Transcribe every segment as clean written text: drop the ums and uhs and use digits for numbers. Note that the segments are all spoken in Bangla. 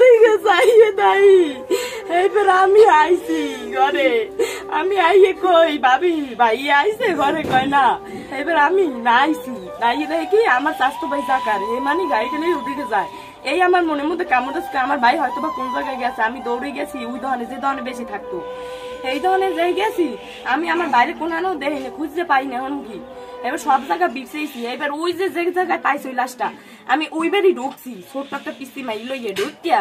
থেকে চাইয়ে নাই। এইবার আমি আইছি ঘরে, আমি আইয়ে কই ভাবি ভাই আইছে ঘরে, কয় না। এবার আমি না আইছি, নাই দেখি আমার স্বাস্থ্য ভাই চাকার এই মানে গাড়িটা নিয়ে উঠে যায়। এই আমার মনের মধ্যে কামড় দিচ্ছে, আমার ভাই হয়তো বা কোন জায়গায় গেছে। আমি দৌড়ে গেছি ওই দোকানে, যে দোকানে বেশি থাকতো এই দোকানে যাই গেছি। আমি আমার বাইরে কোনানো দেখিনি, খুঁজতে পাই না এমন কি। এবার সব জায়গা বিছাইছি। এবার ওই যে জায়গায় পাইছি ওই লাশটা, আমি ওই বাড়ি ঢুকছি, ছোট্ট একটা পিস্তি মাই লইয়ে ঢুকিয়া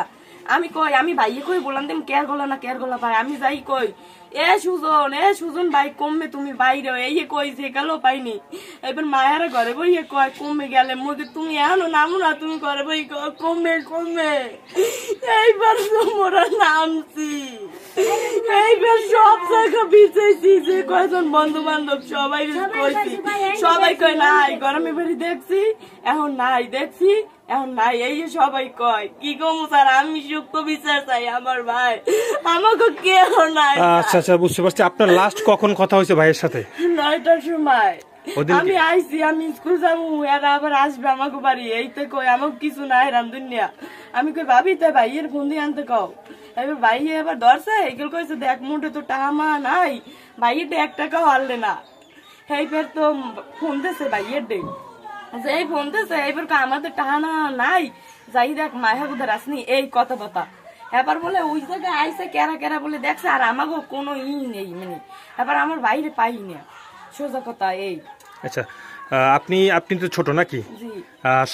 আমি কই, আমি ভাইয়ে কই বললাম দেম কেয়ার গলা না কেয়ার গলা ভাই। আমি যাই কই এ সুজন ভাই কমবে তুমি বাইরে, এই কই যে গেল পাইনি। এবার মায়ের ঘরে বইয়ে কয় কমে গেলে মুখে তুমি এখনো নামো না, তুমি ঘরে বই কমে কমে। এইবার তোমরা নামছি, এইবার সব জায়গা বিছাইছি, যে কয়জন বন্ধু বান্ধব সবাই কইছি, সবাই কয় নাই গরমে বাড়ি দেখছি এখন নাই, দেখছি এখন নাই। এই সবাই কয় কি কমু স্যার, আমি সুক্ত বিচার চাই আমার ভাই, আমাকে কেউ নাই। আচ্ছা আচ্ছা, বুঝতে পারছি। আপনার লাস্ট কখন কথা হয়েছে ভাইয়ের সাথে? 9টার সময় আমি আইছি, আমি স্কুল যাবো, এরা আবার আসবে আমাকে বাড়ি। এইতে কই আমাকে কিছু নাই রামদুনিয়া। আমি কই ভাবি তাই ভাইয়ের ফোন দিয়ে আনতে কও। এবার ভাইয়ে এবার ধরছে, এগুলো কইছে দেখ মুঠে তো টাকা মা নাই, ভাইয়ের 1 টাকাও হারলে না। এইবার তো ফোন দিছে ভাইয়ের ডে, এই ফোন দিছে, এইবার আমাদের টাকা না নাই, যাই দেখ মায়ের কোথায় আসনি, এই কথা। এবার বলে ওই জায়গায় আইসে কেরা কেরা বলে দেখছে, আর আমাকে কোনো নেই মানে। এবার আমার বাইরে পাই না, সোজা কথা এই। আচ্ছা, আপনি তো ছোট নাকি?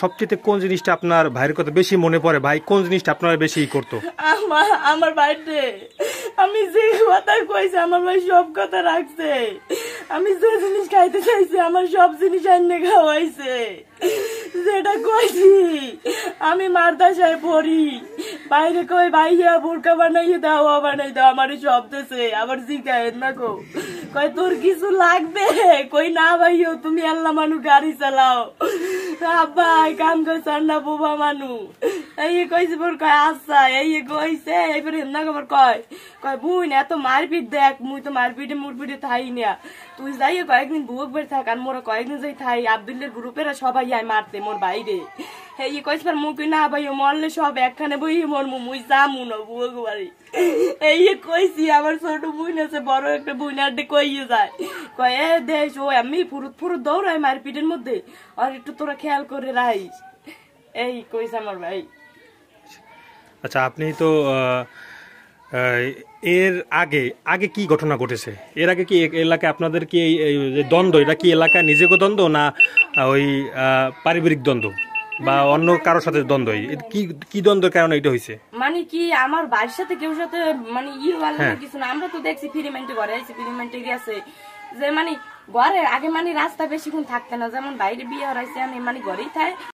সবচেয়ে কোন জিনিসটা আপনার ভাইয়ের কথা বেশি মনে পড়ে? ভাই কোন জিনিসটা আপনার বেশি করতো? আমার বাড়িতে আমি যে কথা কইছি, আমার ভাই সব কথা রাখছে। আমি যে জিনিস খাইতে চাইছি আমার সব জিনিস এনে খাওয়াইছে। যেটা কইছি আমি মাদ্রাসায় পড়ি, বাইরে কই ভাইয়া বোরকা বানাইয়ে দাও, বানাই দাও, আমার সব দেশে আবার জিজ্ঞাসা না গো, কয় তোর কিছু লাগবে, কই না ভাইও তুমি আল্লাহ মানু গাড়ি চালাও, ভাই কাম করছার না বোবা মানু, এই কইছে বোর কয় আচ্ছা, এই কইছে। এইবারে না খবর কয় বুন এত মারপিট দেখ, মুই তো মারপিটে মুরপিটে থাই না, তুই যাই কয়েকদিন বুক বের থাক, আর মোরা কয়েকদিন যাই থাই, আব্দুল্লের গ্রুপেরা সবাই আয় মারতে মোর বাইরে। এই কইছে মুই কই না ভাই মরলে সব একখানে বই মরমু, মুই যামু না বুক বাড়ি। এই কইছি আমার ছোট বোন আছে, বড় একটা বোন আর কইয়ে যায়, কয় এ দেশ ও আমি ফুরুত দৌড়ায় মারপিটের মধ্যে, আর একটু তোরা খেয়াল করে রাখিস, এই কইছে আমার ভাই। আচ্ছা, আপনি তো এর আগে কি ঘটনা ঘটেছে? এর আগে কি এলাকায় আপনাদের কি দ্বন্দ্ব, এটা কি এলাকায় নিজেকে দ্বন্দ্ব না ওই পারিবারিক দ্বন্দ্ব বা অন্য কারোর সাথে দ্বন্দ্ব? কি দ্বন্দ্বের কারণে এটা হয়েছে? মানে কি আমার বাড়ির সাথে কেউ সাথে মানে কিছু না, আমরা তো দেখছি ফিরিমেন্টে ঘরে আইসি, ফিরিমেন্টে গেছে যে মানে ঘরে আগে মানে রাস্তা বেশিক্ষণ থাকতে না, যেমন বাইরে বিয়ে হরাইছে আমি মানে ঘরেই থাকে।